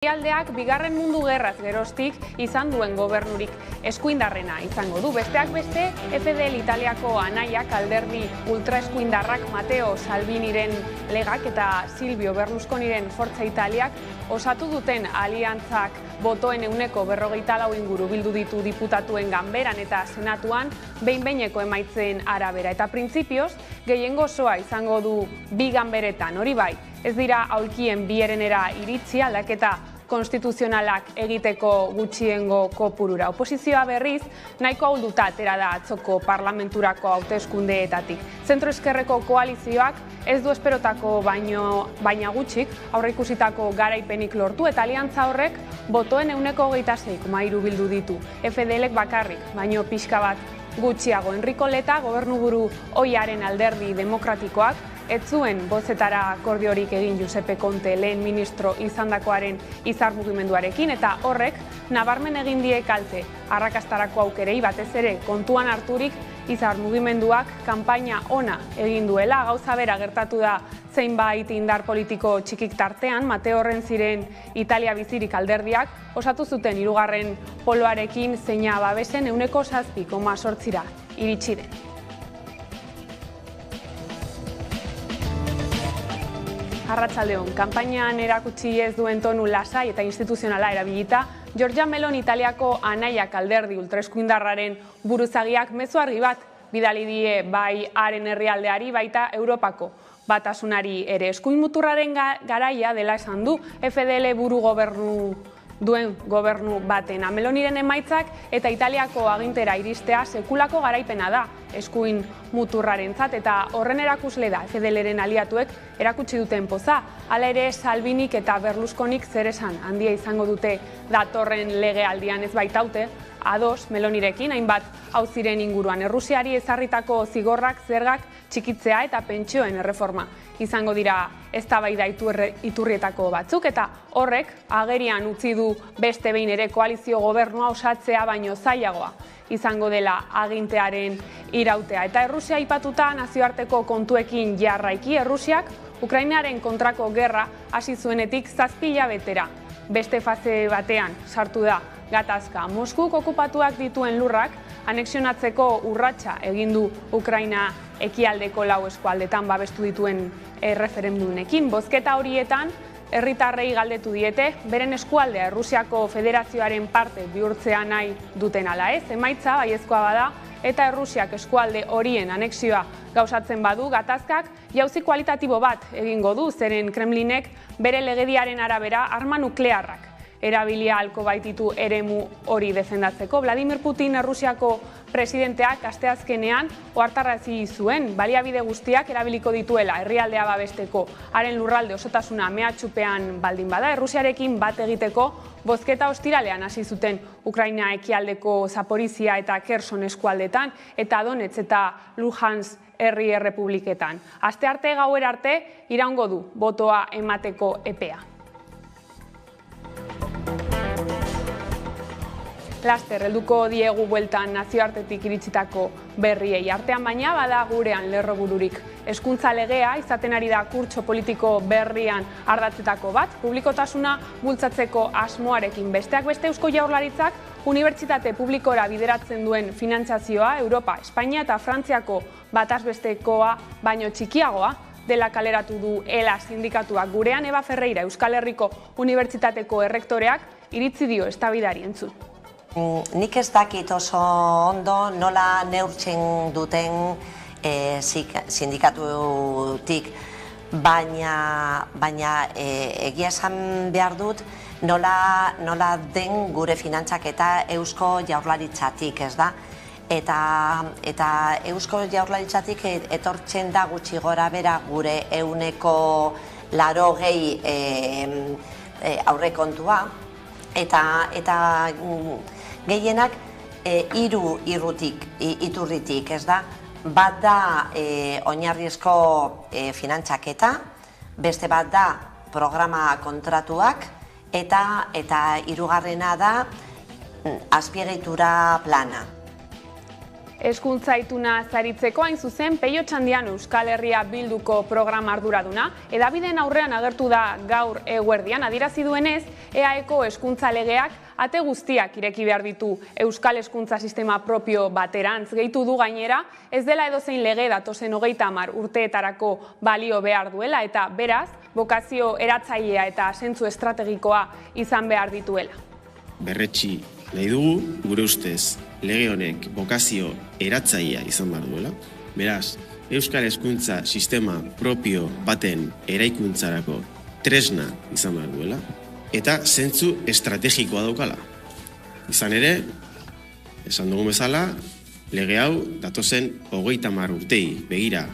Herrialdeak bigarren mundu gerraz geroztik izan duen gobernurik eskuindarrena izango du. Besteak beste, FDL Italiako anaiak alderdi ultraeskuindarrak Matteo Salviniren legak eta Silvio Berlusconiren Forza Italiak osatu duten aliantzak botoen 44% inguru bildu ditu diputatuen ganberan eta senatuan behin-behineko emaitzen arabera. Eta printzipioz, gehiengo osoa izango du bi ganberetan, hori bai. Ez dira aulkien bierenera iritsi aldaketa konstituzionalak egiteko gutxiengo kopurura. Oposizioa berriz nahiko ahulduta atera da atzoko parlamenturako hauteskundeetatik. Zentro-eskerreko koalizioak ez du esperotako baina gutxik aurreikusitako garaipenik lortu eta aliantza horrek botoen 26,3 bildu ditu. FDLek bakarrik, baino pixka bat gutxiago. Enrico Letta, gobernuburu ohiaren alderdi demokratikoak, ez zuen bozetara akordiorik egin Giuseppe Conte lehen ministro izandakoaren izar mugimenduarekin eta horrek nabarmen egin die kalte arrakastarako aukerei batez ere kontuan harturik izar mugimenduak kanpaina ona egin duela. Gauza bera gertatu da zeinbait indar politiko txikik tartean. Matteo Renziren Italia bizirik alderdiak osatu zuten hirugarren poloarekin zeina babesen 7,8ra iritsi den. Arratsaldeon, kanpainan erakutsi ez duen tonu lasai eta instituzionala erabilita, Giorgia Meloni Italiako anaiak alderdi ultraeskuindarraren buruzagiak mezu argi bat bidali die bai haren herrialdeari baita Europako batasunari ere. Eskuin muturraren garaia dela esan du FDL buru duen gobernu batena. Meloniren emaitzak eta Italiako agintera iristea sekulako garaipena da eskuin muturrarentzat eta horren erakusle da FDLren aliatuek erakutsi duten poza. Hala ere Salvinik eta Berlusconik zer esan handia izango dute datorren legealdian ez baitaute ados Melonirekin hainbat auziren inguruan. Errusiari ezarritako zigorrak, zergak txikitzea eta pentsioen erreforma izango dira eztabaida iturrietako batzuk eta horrek agerian utzi du beste behin ere koalizio gobernua osatzea baino zailagoa izango dela agintearen irautea. Eta Errusia aipatuta nazioarteko kontuekin jarraiki, Errusiak Ukrainaren kontrako gerra hasi zuenetik 7 hilabetera beste fase batean sartu da gatazka. Moskuk okupatuak dituen lurrak anexionatzeko urratsa egin du Ukraina ekialdeko 4 eskualdetan babestu dituen erreferendumekin. Bozketa horietan herritarrei galdetu diete beren eskualdea Errusiako Federazioaren parte bihurtzea nahi duten ala ez. Emaitza baiezkoa bada eta Errusiak eskualde horien anexioa gauzatzen badu gatazkak jauzi kualitatibo bat egingo du, zeren Kremlinek bere legediaren arabera arma nuklearrak erabilia ahalko baititu eremu hori defendatzeko. Vladimir Putin Errusiako presidenteak asteazkenean ohartarazi zuen baliabide guztiak erabiliko dituela herrialdea babesteko. Haren lurralde osotasuna mehatxupean baldin bada, Errusiarekin bat egiteko bozketa ostiralean hasi zuten Ukraina ekialdeko Zaporizhia eta Kherson eskualdetan eta Donetsk eta Luhansk herri errepubliketan. Astearte gauera arte iraungo du botoa emateko epea. Laster, helduko diegu bueltan nazioartetik iritsitako berriei. Artean baina bada gurean lerrobururik. Hezkuntza legea izaten ari da kurtso politiko berrian ardatzetako bat, publikotasuna bultzatzeko asmoarekin. Besteak beste Eusko Jaurlaritzak unibertsitate publikora bideratzen duen finantzazioa Europa, Espainia eta Frantziako batazbestekoa baino txikiagoa dela kaleratu du ELA sindikatuak. Gurean Eba Ferreira, Euskal Herriko Unibertsitateko errektoreak iritzi dio eztabaidari entzun. Nik ez dakit oso ondo nola neurtzen duten sindikatutik, baina egia esan behar dut nola den gure finantzak eta Eusko Jaurlaritzatik, ez da? Eta Eusko Jaurlaritzatik etortzen da gutxi gora bera gure 180 aurrekontua, eta gehienak 3 iturritik, ez da? Bat da oinarrizko finantzaketa, beste bat da programa kontratuak, eta hirugarrena da azpiegitura plana. Hezkuntza ituna zaritzeko hain zuzen Peio Txandian Euskal Herria Bilduko programa arduraduna, hedabideen aurrean agertu da gaur eguerdian adierazi duenez, EAEko hezkuntza legeak ate guztiak ireki behar ditu Euskal hezkuntza sistema propio baterantz. Gehitu du gainera, ez dela edozein lege datozen 30 urteetarako balio behar duela eta beraz, bokazio eratzailea eta zentzu estrategikoa izan behar dituela. Berretsi nahi dugu, gure ustez, lege honek bokazio eratzailea izan behar duela. Beraz, Euskal hezkuntza sistema propio baten eraikuntzarako tresna izan behar duela, eta zentzu estrategikoa daukala. Izan ere, esan dugun bezala, lege hau datozen 30 urtei begira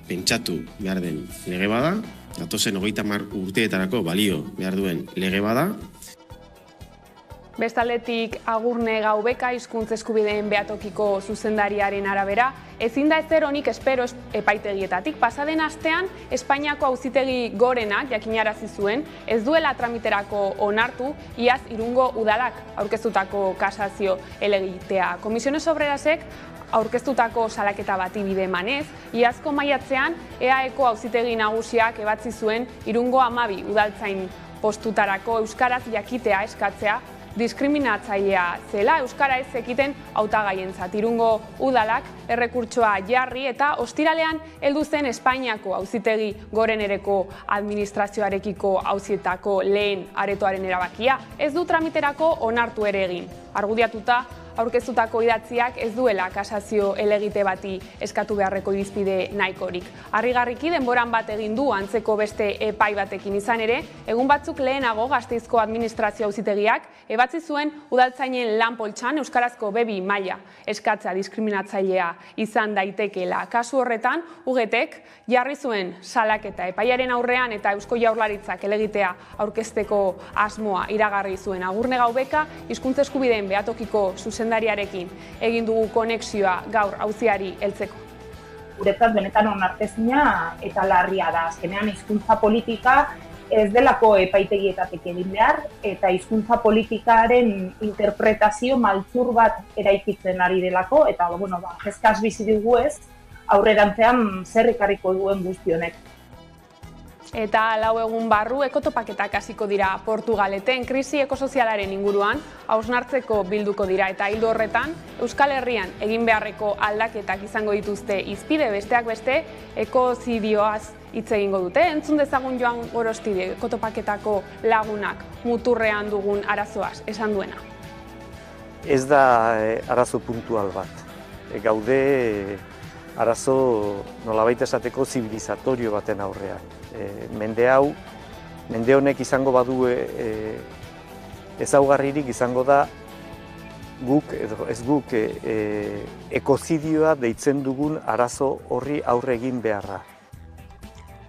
pentsatu behar den lege bada, datozen 30 urteetarako balio behar duen lege bada. Bestaldetik Agurne Gaubeka hizkuntz eskubideen behatokiko zuzendariaren arabera, ezin da ezer onik espero epaitegietatik. Pasaden astean, Espainiako Auzitegi Gorenak jakinarazi zuen, ez duela tramiterako onartu, iaz Irungo udalak aurkeztutako kasazio helegitea. Komisiones Obrerasek aurkeztutako salaketa bati bide emanez, iazko maiatzean EAEko Auzitegi Nagusiak ebatzi zuen Irungo 12 udaltzain postutarako euskaraz jakitea eskatzea diskriminatzailea zela euskara ez ekiten hautagaientzat. Irungo udalak errekurtsoa jarri eta ostiralean heldu zen Espainiako Auzitegi Gorenereko administrazioarekiko auzietako lehen aretoaren erabakia. Ez du tramiterako onartu ere egin. Argudiatuta, aurkeztutako idatziak ez duela kasazio helegite bati eskatu beharreko irizpide nahikorik. Harrigarriki denboran bat egin du antzeko beste epai batekin izan ere, egun batzuk lehenago Gasteizko administrazio auzitegiak ebatzi zuen udaltzainen lan poltsan euskarazko B2 maila eskatzea diskriminatzailea izan daitekeela. Kasu horretan, UGTek jarri zuen salaketa epaiaren aurrean eta Eusko Jaurlaritzak helegitea aurkezteko asmoa iragarri zuen. Agurne Gaubeka hizkuntza eskubideen behatokiko zuzendariarekin egin dugu konexioa gaur auziari heltzeko. Guretzat benetan onartezina eta larria da. Azkenean hizkuntza politika ez delako epaitegietatik egin behar eta hizkuntza politikaren interpretazio maltzur bat eraikitzen ari delako eta kezkaz bizi dugu ez aurrerantzean zer ekarriko duen guzti honek. Eta 4 egun barru ekotopaketak hasiko dira Portugaleten krisi ekosozialaren inguruan hausnartzeko bilduko dira eta ildo horretan Euskal Herrian egin beharreko aldaketak izango dituzte hizpide besteak beste ekozidioaz hitz egingo dute. Entzun dezagun Joan Gorostide ekotopaketako lagunak muturrean dugun arazoaz esan duena. Ez da arazo puntual bat. Gaude arazo nolabait esateko zibilizatorio baten aurrean. Mende honek izango badu ezaugarririk izango da guk edo ez guk ekozidioa deitzen dugun arazo horri aurre egin beharra.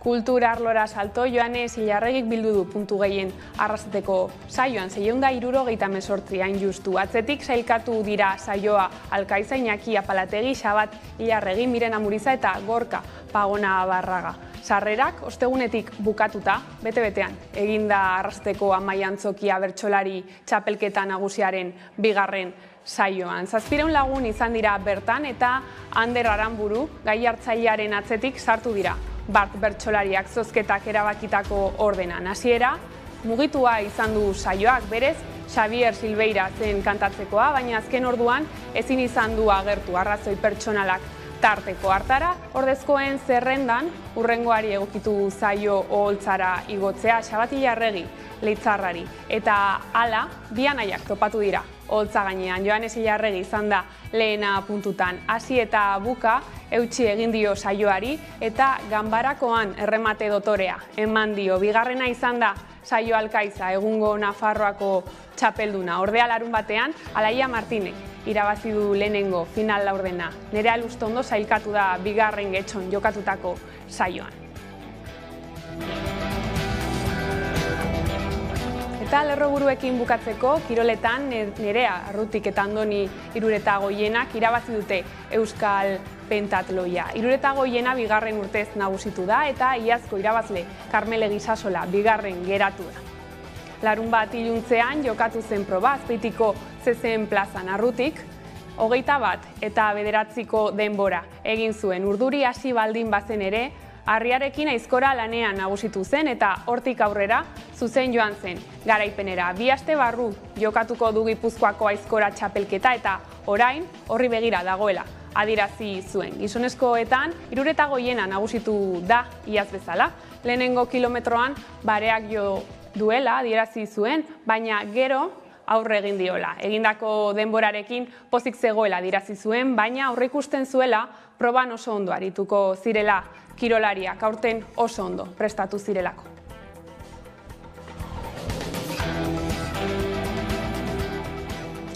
Kultura arlora salto Joanes Ilarregik bildu du puntu gehien arrastateko saioan 678 hain justu. Atzetik sailkatu dira saioa Alkaiza Iñaki Apalategi, Xabat Ilarregi, Miren Amuriza eta Gorka Pagona Barraga. Sarrerak ostegunetik bukatuta, bete-betean, eginda arrasteko Amaia Antzokia bertsolari txapelketa nagusiaren 2. saioan. 700 lagun izan dira bertan eta Ander Aranburu gai hartzailearen atzetik sartu dira. Bart bertsolariak zozketak erabakitako ordenan. Hasiera mugitua izan du saioak berez, Xavier Silveira zen kantatzekoa, baina azken orduan ezin izan du agertu arrazoi pertsonalak tarteko hartara, ordezkoen zerrendan urrengoari egokitu zaio oholtzara igotzea Xabat Ilarregi Leitzarrari. Eta hala, bi anaiak topatu dira oholtza gainean. Joanes Ilarregi izan da lehena puntutan. Hasi eta buka eutsi egin dio saioari eta ganbarakoan erremate dotorea eman dio. Bigarrena izan da saio Alkaiza, egungo Nafarroako txapelduna. Ordea larun batean, Alaia Martinek irabazi du lehenengo final laurdena. Nerea Lustondo sailkatu da 2. getxon jokatutako saioan. Eta lerroburuekin bukatzeko, kiroletan Nerea Arrutik eta Andoni Iruretagoienak irabazi dute Euskal pentatloia. Iruretagoiena 2. urtez nagusitu da eta iazko irabazle Karmele Gisasola 2. geratu da. Larun bat iluntzean jokatu zen proba Azpeitiko zezen plazan. Arrutik 21 eta 9 denbora egin zuen. Urduri hasi baldin bazen ere, Harriarekin Aizkora lanean nagusitu zen eta hortik aurrera zuzen joan zen garaipenera. 2 aste barru jokatuko du Gipuzkoako Aizkora txapelketa eta orain horri begira dagoela adierazi zuen. Gizonezkoetan 300 nagusitu da iaz bezala. Lehenengo kilometroan bareak jo duela adierazi zuen, baina gero aurre egin diola. Egindako denborarekin pozik zegoela adierazi zuen, baina aurreikusten zuela proban oso ondo arituko zirela kirolariak, aurten oso ondo prestatu zirelako.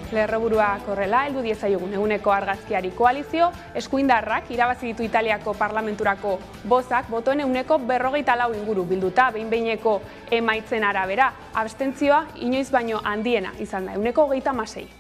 Lerroburuak horrela, heldu diezaiogun eguneko argazkiari. Koalizio eskuindarrak irabazi ditu Italiako parlamenturako bozak, botoen ehuneko 54 inguru bilduta, behin-behineko emaitzen arabera. Abstentzioa inoiz baino handiena izan da, ehuneko 36.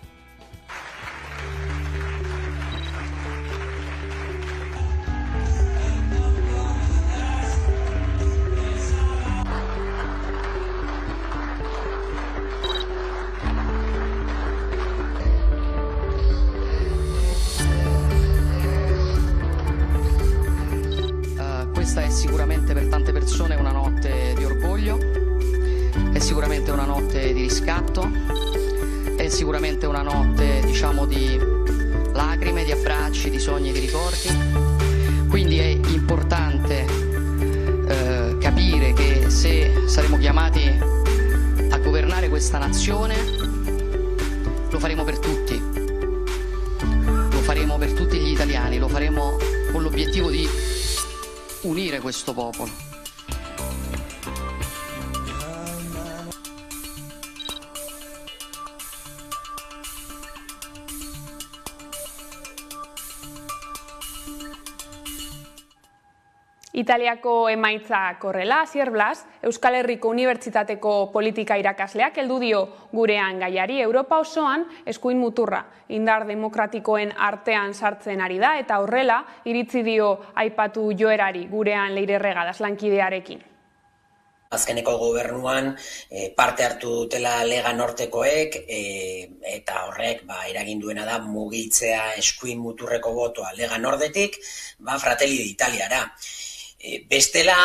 Questa è sicuramente per tante persone una notte di orgoglio, è sicuramente una notte di riscatto, è sicuramente una notte, diciamo, di lacrime, di abbracci, di sogni, di ricordi. Quindi è importante capire che se saremo chiamati a governare questa nazione lo faremo per tutti. Lo faremo per tutti gli italiani, lo faremo con l'obiettivo di unire questo popolo. Italiako emaitzak horrela, Asier Blas, Euskal Herriko Unibertsitateko politika irakasleak heldu dio gurean gaiari. Europa osoan eskuin muturra indar demokratikoen artean sartzen ari da eta horrela iritzi dio aipatu joerari gurean Leire Regadas lankidearekin. Azkeneko gobernuan parte hartu dutela Lega Nortekoek eta horrek eragin duena da mugitzea eskuin muturreko botoa Lega Nordetik Fratelli d'Italiara. Bestela,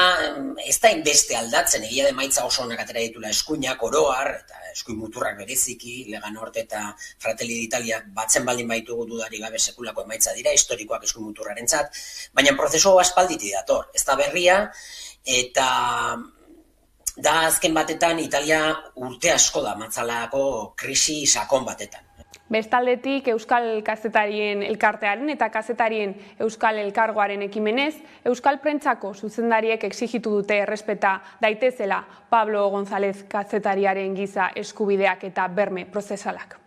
ez da inbeste aldatzen, egia de maitza oso onak atera ditula eskuinak oroar, eta eskuin muturrak bereziki, Lega Nord eta Fratelli d'Italia batzen baldin baitugu dudari gabe sekulako emaitza dira, historikoak eskuin muturrarentzat, baina prozesu aspalditi dator, ez da berria, eta da azken batetan Italia urte asko da matzalako krisi sakon batetan. Bestaldetik Euskal Kazetarien Elkartearen eta Kazetarien Euskal Elkargoaren ekimenez, Euskal Prentsako zuzendariek exigitu dute errespeta daitezela Pablo González kazetariaren giza eskubideak eta berme prozesalak.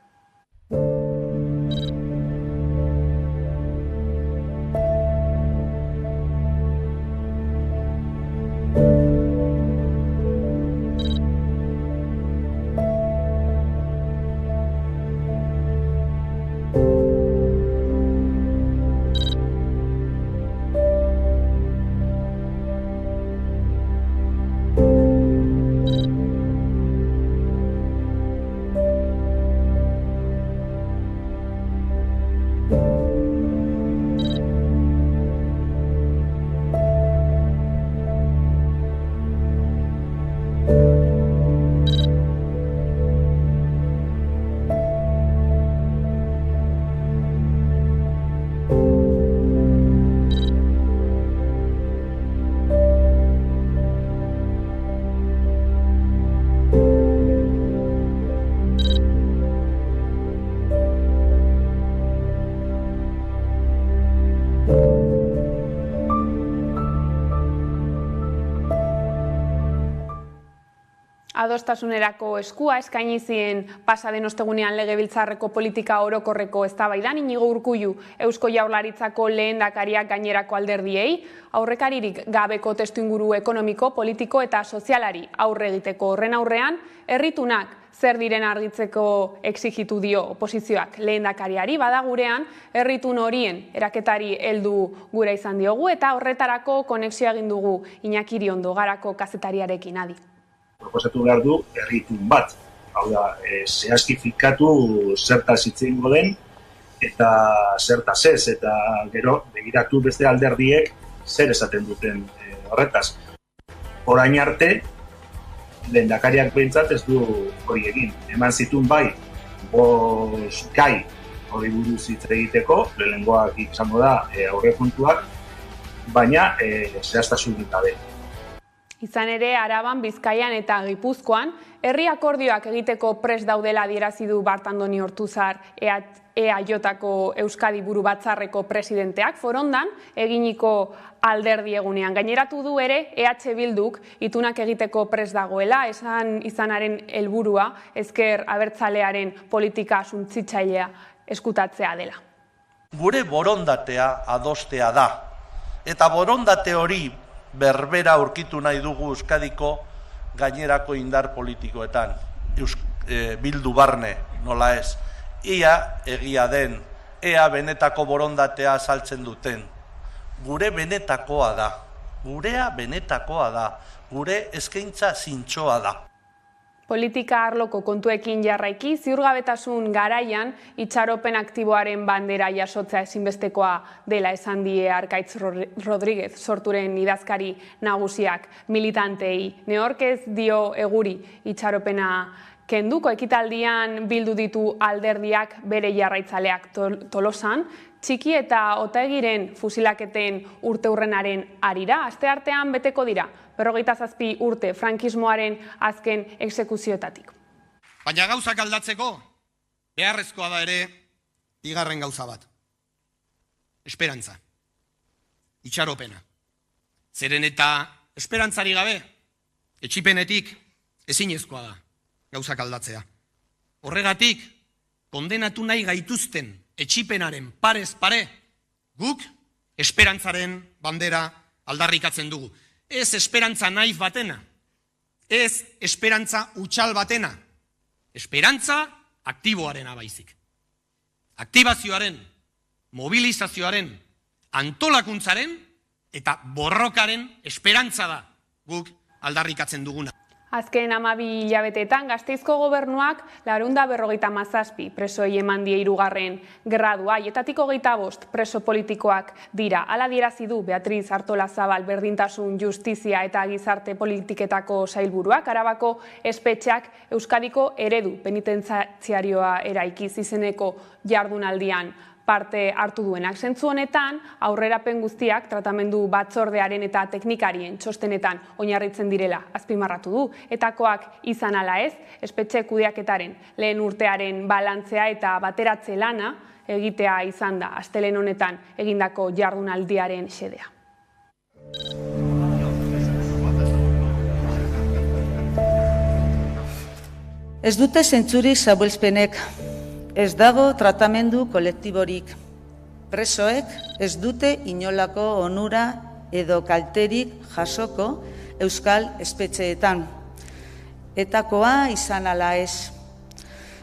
Adostasunerako eskua eskaini zien pasa den ostegunean Legebiltzarreko politika orokorreko eztabaidan Inigo Urkullu Eusko Jaurlaritzako lehendakariak gainerako alderdiei aurrekaririk gabeko testuinguru ekonomiko, politiko eta sozialari aurre egiteko. Horren aurrean, herritunak zer diren argitzeko exigitu dio oposizioak lehendakariari, bada gurean herritun horien eraketari heldu gura izan diogu eta horretarako konexioa egin dugu Iñaki Iriondo Garako kazetariarekin adi. Proposatu behar du herritun bat, hau da, zehazkifikatu zertaz hitz egingo den eta zertaz ez, eta gero begiratu beste alderdiek zer esaten duten horretaz. Orain arte, lehendakariak behintzat ez du hori egin. Eman zituen bai, 5 gai hori buruz hitz egiteko, lehenengoak izango da aurrekontuak, baina zehaztasunik gabe. Izan ere, Araban, Bizkaian eta Gipuzkoan, herri akordioak egiteko prest daudela adierazi du Bart Andoni Ortuzar EAJ-ko Euskadi Buru Batzarreko presidenteak Forondan eginiko alderdi egunean. Gaineratu du ere EH Bilduk itunak egiteko prest dagoela, esan izanaren helburua ezker abertzalearen politika suntsitzailea eskutatzea dela. Gure borondatea adostea da, eta borondate hori berbera aurkitu nahi dugu Euskadiko gainerako indar politikoetan, Bildu barne, nola ez. Ia egia den, ea benetako borondatea azaltzen duten. Gure benetakoa da, gurea benetakoa da, gure eskaintza zintzoa da. Politika arloko kontuekin jarraiki, ziurgabetasun garaian itxaropen aktiboaren bandera jasotzea ezinbestekoa dela esan die Arkaitz Rodriguez, sorturen idazkari nagusiak militantei. Neork ez dio eguri itxaropena kenduko. Ekitaldian bildu ditu alderdiak bere jarraitzaleak Tolosan, Txiki eta Otaegiren fusilaketen urteurrenaren harira. Asteartean beteko dira 57 urte frankismoaren azken exekuzioetatik. Baina gauzak aldatzeko beharrezkoa da ere bigarren gauza bat. Esperantza. Itxaropena. Zeren eta esperantzari gabe, etsipenetik ezinezkoa da gauzak aldatzea. Horregatik, kondenatu nahi gaituzten etsipenaren parez pare, guk esperantzaren bandera aldarrikatzen dugu. Ez esperantza naif batena, ez esperantza hutsal batena, esperantza aktiboarena baizik. Aktibazioaren, mobilizazioaren, antolakuntzaren eta borrokaren esperantza da guk aldarrikatzen duguna. Azken 12 hilabeteetan Gasteizko gobernuak 457 presoi eman die 3. gradua, haietatik 25 preso politikoak dira. Hala adierazi du Beatriz Artolazabal Berdintasun, Justizia eta Gizarte Politiketako sailburuak Arabako espetxeak Euskadiko eredu penitentziarioa eraikiz izeneko jardunaldian parte hartu duenak. Zentzu honetan, aurrerapen guztiak tratamendu batzordearen eta teknikarien txostenetan oinarritzen direla azpimarratu du. Etakoak izan ala ez, espetxe kudeaketaren lehen urtearen balantzea eta bateratze lana egitea izan da astelehen honetan egindako jardunaldiaren xedea. Ez dute zentzurik zabuelspenek. Ez dago tratamendu kolektiborik. Presoek ez dute inolako onura edo kalterik jasoko euskal espetxeetan. Etakoa izan ala ez.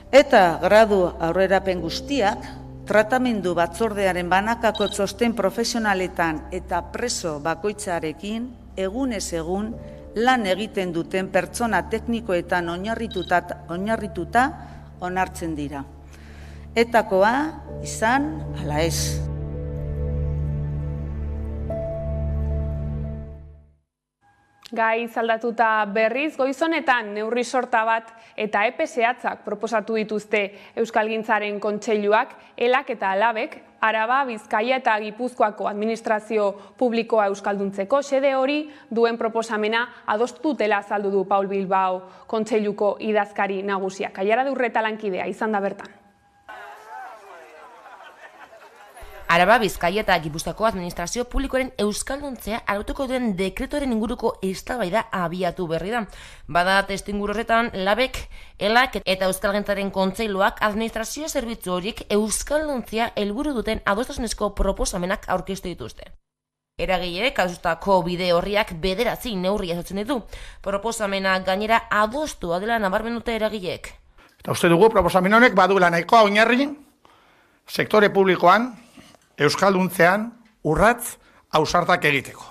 Eta gradu aurrerapen guztiak, tratamendu batzordearen banakako txosten profesionaletan eta preso bakoitzarekin egunez egun lan egiten duten pertsona teknikoetan oinarrituta onartzen dira. Etakoa izan ala ez. Gai zaldatuta berriz, goizonetan neurri sorta bat eta epe zehatzak proposatu dituzte Euskalgintzaren kontseiluak, elak eta alabek, Araba, Bizkaia eta Gipuzkoako administrazio publikoa euskalduntzeko. Xede hori duen proposamena adostu dutela azaldu du Paul Bilbao kontseiluko idazkari nagusiak. Aiara Durreta lankidea izan da bertan. Araba, Bizkaia eta Gipuzkoako administrazio publikoaren euskalduntzea arautuko duen dekretuaren inguruko eztabaida abiatu berri da. Bada testuinguru horretan, labek, elak eta Euskalgintzaren kontseiluak administrazio zerbitzu horiek euskalduntzea helburu duten adostasunezko proposamenak aurkeztu dituzte. Eragileek adostutako bide horriak 9 neurri jasotzen ditu. Proposamena gainera adostua dela nabarmen dute eragileek. Eta uste dugu proposamen honek baduela nahikoa oinarri sektore publikoan euskalduntzean urratz ausartak egiteko.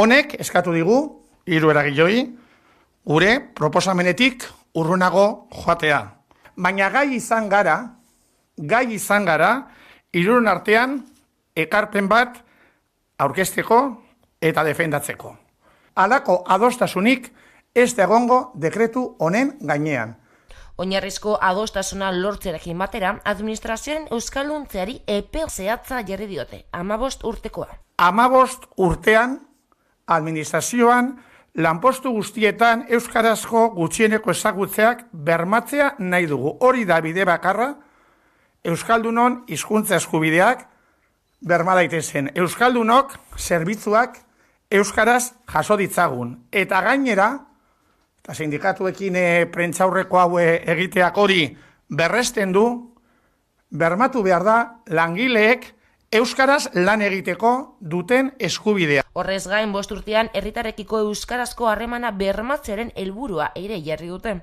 Honek eskatu digu 3 eragilei gure proposamenetik urrunago joatea. Baina gai izan gara gai izan gara, hiruron artean ekarpen bat aurkezteko eta defendatzeko. Halako adostasunik ez da egongo dekretu honen gainean. Oinarrizko adostasuna lortzearekin batera, administrazioaren euskalduntzeari epe zehatza jarri diote, 15 urtekoa. 15 urtean, administrazioan, lanpostu guztietan euskarazko gutxieneko ezagutzeak bermatzea nahi dugu. Hori da bide bakarra, euskaldunon hizkuntza eskubideak berma daitezen. Euskaldunok zerbitzuak euskaraz jaso ditzagun. Eta gainera, eta sindikatuekin prentsaurreko hau egiteak hori berresten du, bermatu behar da langileek euskaraz lan egiteko duten eskubidea. Horrez gain, 5 urtean herritarrekiko euskarazko harremana bermatzearen helburua ere jarri dute.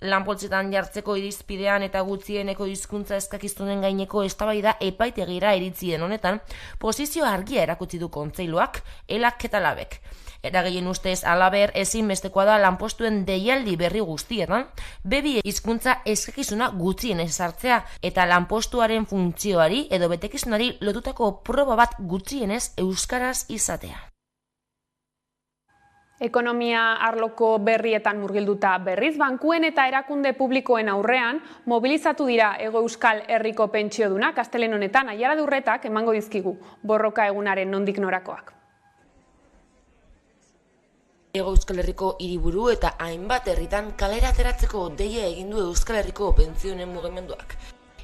Lanpoltsetan jartzeko irizpidean eta gutxieneko hizkuntza eskakizunen gaineko eztabaida epaitegira iritzien honetan, posizio argia erakutsi du kontseiluak, elak eta labek. Eragileen ustez halaber ezinbestekoa da lanpostuen deialdi berri guztietan, bebi hizkuntza eskakizuna gutxien ezartzea eta lanpostuaren funtzioari edo betekizunari lotutako proba bat gutxienez euskaraz izatea. Ekonomia arloko berrietan murgilduta berriz, bankuen eta erakunde publikoen aurrean mobilizatu dira Hego Euskal Herriko pentsiodunak. Astelehen honetan Aiara Durretak emango dizkigu borroka egunaren nondik norakoak. Hego Euskal Herriko hiriburu eta hainbat herritan kalera ateratzeko deia egin du Euskal Herriko pentsioen mugimenduak.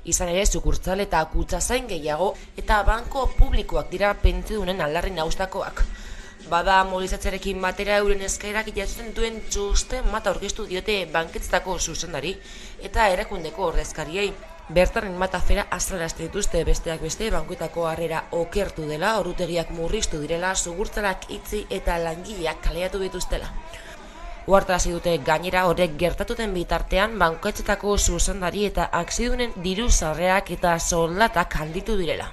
Izan ere, sukurtzal eta kutxazain gehiago eta banko publikoak dira pentsiodunen aldarri nagustakoak. Bada mobilizatzearekin batera euren eskaerak jasotzen duen txosten bat aurkeztu diote banketzetako zuzendari eta erakundeko ordezkariei. Bertan bat afera azalarazten dituzte besteak beste bankuetako harrera okertu dela, orutegiak murriztu direla, sugurtzalak itzi eta langileak kaleatu dituztela. Uhartarazi dute gainera horrek gertatuten bitartean banketzetako zuzendari eta akzidunen diru sarrerak eta soldatak handitu direla.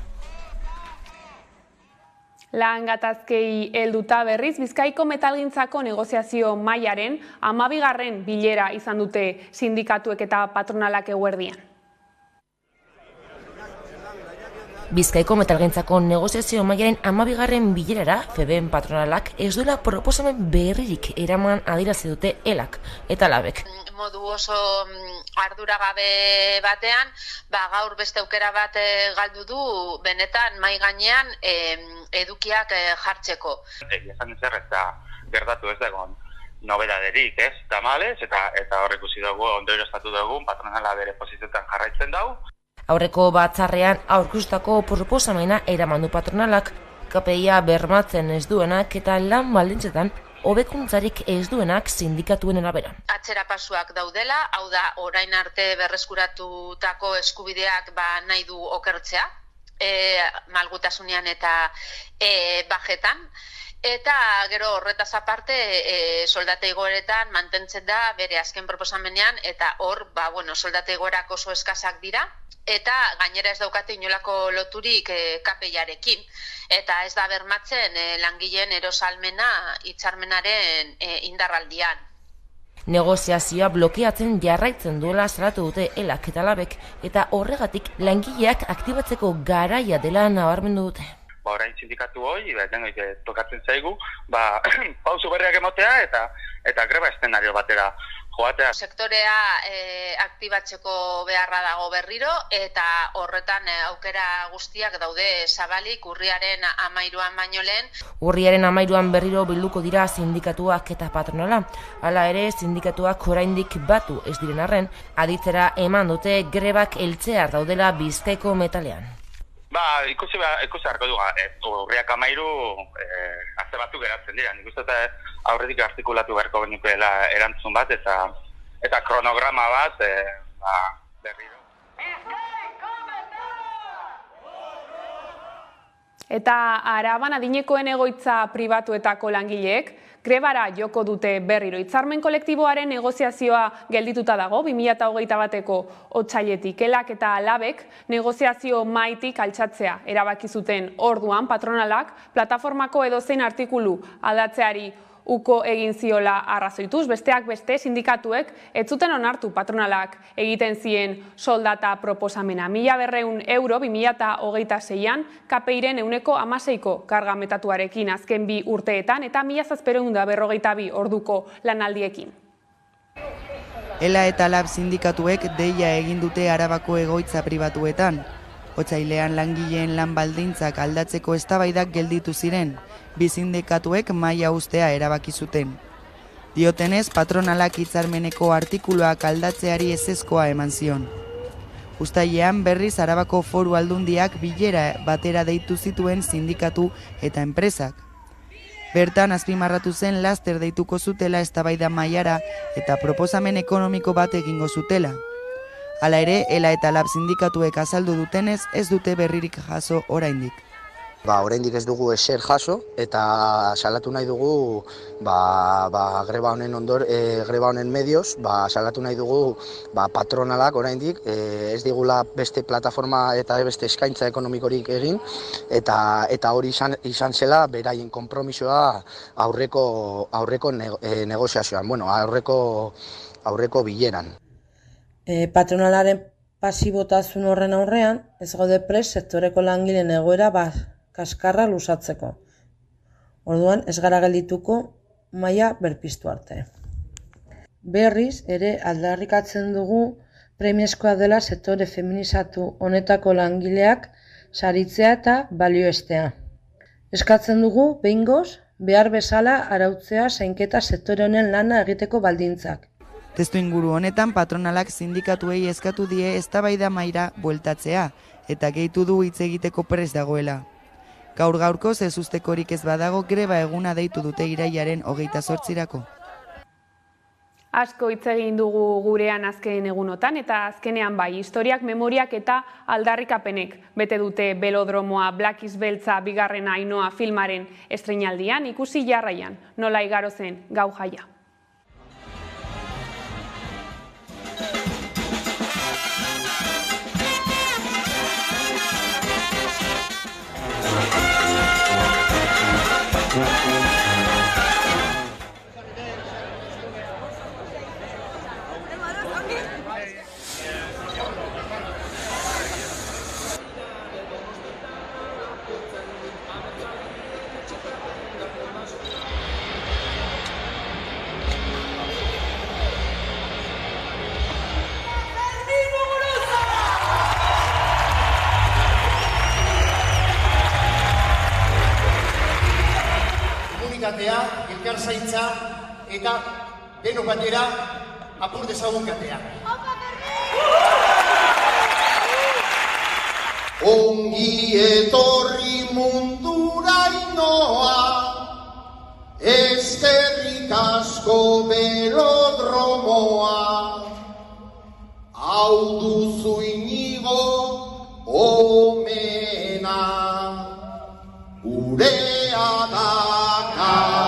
Lan gatazkei helduta berriz, Bizkaiko metalgintzako negoziazio mailaren 12. bilera izan dute sindikatuek eta patronalak eguerdian. Bizkaiko metalgintzako negoziazio mailaren 12. bilerara, FEBEN patronalak ez duela proposamen berririk eraman adierazi dute elak eta labek. Modu oso arduragabe batean, gaur beste aukera bat galdu du benetan mai gainean edukiak jartzeko. Esan ezer ez da gertatu ez dagoen nobedaderik, ez? Tamalez, eta horrek ikusi dugu, ondorioztatu dugu, patronala bere posizioetan jarraitzen dugu. Aurreko batzarrean aurkeztutako proposamena eraman du patronalak, KPIa bermatzen ez duenak eta lan baldintzetan hobekuntzarik ez duenak sindikatuen arabera. Atzerapasuak daudela, hau da orain arte berreskuratutako eskubideak nahi du okertzea, malgutasunean eta bajetan. Eta gero horretaz aparte soldate igoeretan mantentzen da bere azken proposamenean eta hor soldate igoerak oso eskasak dira eta gainera ez daukate inolako loturik KPIarekin eta ez da bermatzen langileen erosalmena hitzarmenaren indarraldian. Negoziazioa blokeatzen jarraitzen duela salatu dute elak eta labek eta horregatik langileak aktibatzeko garaia dela nabarmendu dute. Orain sindikatu hori, tokatzen zaigu, pausu berriak emotea eta greba eszenario batera joatea. Sektorea aktibatzeko beharra dago berriro eta horretan aukera guztiak daude zabalik urriaren 13an baino lehen. Urriaren 13an berriro bilduko dira sindikatuak eta patronala. Hala ere, sindikatuak oraindik batu ez diren arren, aditzera eman dute grebak heltzear daudela Bizkaiko metalean. Ikusi beharko dugu, urriak 13 aste batzuk geratzen dira. Nik uste aurretik artikulatu beharko genukeela erantzun bat eta kronograma bat berriro. Eta Araban adinekoen egoitza pribatuetako langileek grebara joko dute berriro. Hitzarmen kolektiboaren negoziazioa geldituta dago 2021ko otsailetik. Elak eta labek negoziazio maitik altxatzea erabaki zuten orduan patronalak plataformako edozein artikulu aldatzeari uko egin ziola arrazoituz, besteak beste sindikatuek ez zuten onartu patronalak egiten zien soldata proposamena. 1.200 euro 2026an KPIren 16% karga metatuarekin azken 2 urteetan eta 1.742 orduko lanaldiekin. ELA eta LAB sindikatuek deia egin dute Arabako egoitza pribatuetan. Otsailean langileen lan baldintzak aldatzeko eztabaidak gelditu ziren, bi sindikatuek mahaia uztea erabaki zuten. Diotenez, patronalak hitzarmeneko artikuluak aldatzeari ezezkoa eman zion. Uztailean berriz Arabako Foru Aldundiak bilera batera deitu zituen sindikatu eta enpresak. Bertan azpimarratu zen laster deituko zutela eztabaida mailara eta proposamen ekonomiko bat egingo zutela. Hala ere, ELA eta LAB sindikatuek azaldu dutenez, ez dute berririk jaso oraindik. Oraindik ez dugu ezer jaso eta salatu nahi dugu greba honen medioz, salatu nahi dugu patronalak oraindik ez digula beste plataforma eta beste eskaintza ekonomikorik egin eta hori izan zela beraien konpromisoa aurreko negoziazioan, aurreko bileran. Patronalaren pasibotasun horren aurrean, ez gaude prest sektoreko langileen egoera kaskarra luzatzeko. Orduan, ez gara geldituko maila berpiztu arte. Berriz, ere aldarrikatzen dugu premiazkoa dela sektore feminizatu honetako langileak saritzea eta balioestea. Eskatzen dugu, behingoz, behar bezala arautzea zainketa sektore honen lana egiteko baldintzak. Testuinguru honetan patronalak sindikatuei eskatu die eztabaida mahaira bueltatzea eta gehitu du hitz egiteko prest dagoela. Gaur-gaurkoz ezustekorik ez badago greba eguna deitu dute irailaren 28irako. Asko hitz egin dugu gurean azken egunotan eta azkenean bai, historiak, memoriak eta aldarrikapenek bete dute Belodromoa Black is Beltza bigarren Ainoa filmaren estreinaldian, ikusi jarraian nola igaro zen gau jaia. Elkarzaintza eta denok batera apur dezagun katea. Ongi etorri mundura Ainoa, eskerrik asko Belodromoa. Hau duzu Inigo omena, gurea dakara.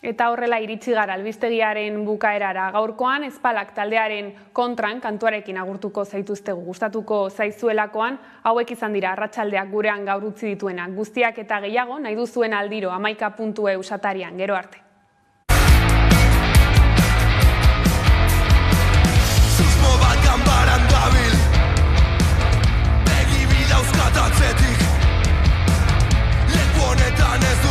Eta horrela iritsi gara albistegiaren bukaerara. Gaurkoan Ezpalak taldearen kontran kantuarekin agurtuko zaituztegu. Gustatuko zaizuelakoan hauek izan dira arratsaldeak gurean gaur utzi dituenak. Guztiak eta gehiago nahi duzuen aldiro 11.eu satarian. Gero arte. Susmo bat ganbaran dabil, begi bidauzkat atzetik, leku honetan ez